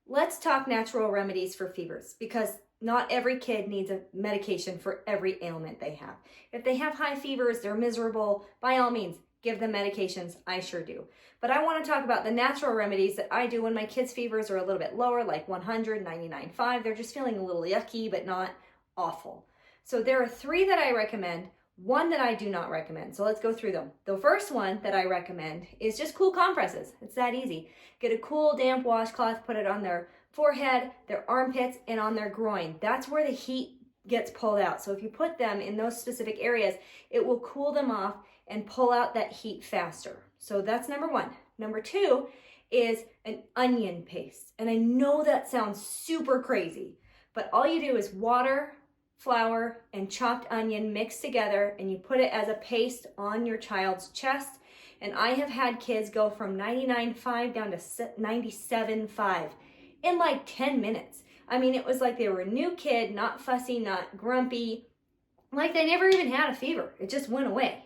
Let's talk natural remedies for fevers, because not every kid needs a medication for every ailment they have. If they have high fevers, they're miserable, by all means, give them medications. I sure do. But I want to talk about the natural remedies that I do when my kids' fevers are a little bit lower, like 100, 99.5. They're just feeling a little yucky, but not awful. So there are 3 that I recommend, 1 that I do not recommend. So let's go through them. The first one that I recommend is just cool compresses. It's that easy. Get a cool, damp washcloth, put it on their forehead, their armpits, and on their groin. That's where the heat gets pulled out. So if you put them in those specific areas, it will cool them off and pull out that heat faster. So that's number 1. Number 2 is an onion paste. And I know that sounds super crazy, but all you do is water, flour, and chopped onion mixed together, and you put it as a paste on your child's chest. And I have had kids go from 99.5 down to 97.5 in like 10 minutes. I mean, it was like they were a new kid, not fussy, not grumpy, like they never even had a fever. It just went away.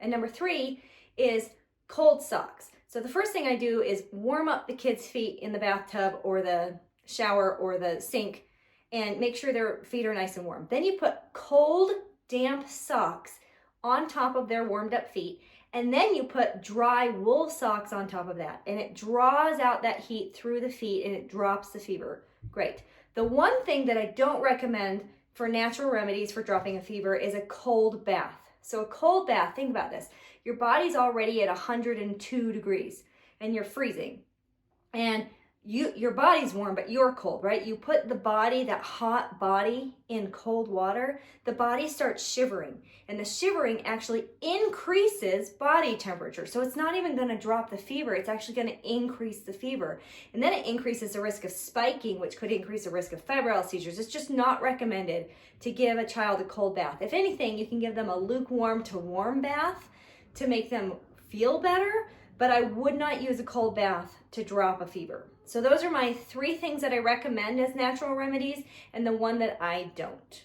And number 3 is cold socks. So the first thing I do is warm up the kids' feet in the bathtub or the shower or the sink and make sure their feet are nice and warm. Then you put cold, damp socks on top of their warmed up feet, and then you put dry wool socks on top of that, and it draws out that heat through the feet and it drops the fever. Great. The one thing that I don't recommend for natural remedies for dropping a fever is a cold bath. So a cold bath, think about this. Your body's already at 102 degrees and you're freezing. And your body's warm, but you're cold, right? You put the body, that hot body, in cold water, the body starts shivering. And the shivering actually increases body temperature. So it's not even going to drop the fever. It's actually going to increase the fever. And then it increases the risk of spiking, which could increase the risk of febrile seizures. It's just not recommended to give a child a cold bath. If anything, you can give them a lukewarm to warm bath to make them feel better, but I would not use a cold bath to drop a fever. So those are my 3 things that I recommend as natural remedies, and the one that I don't.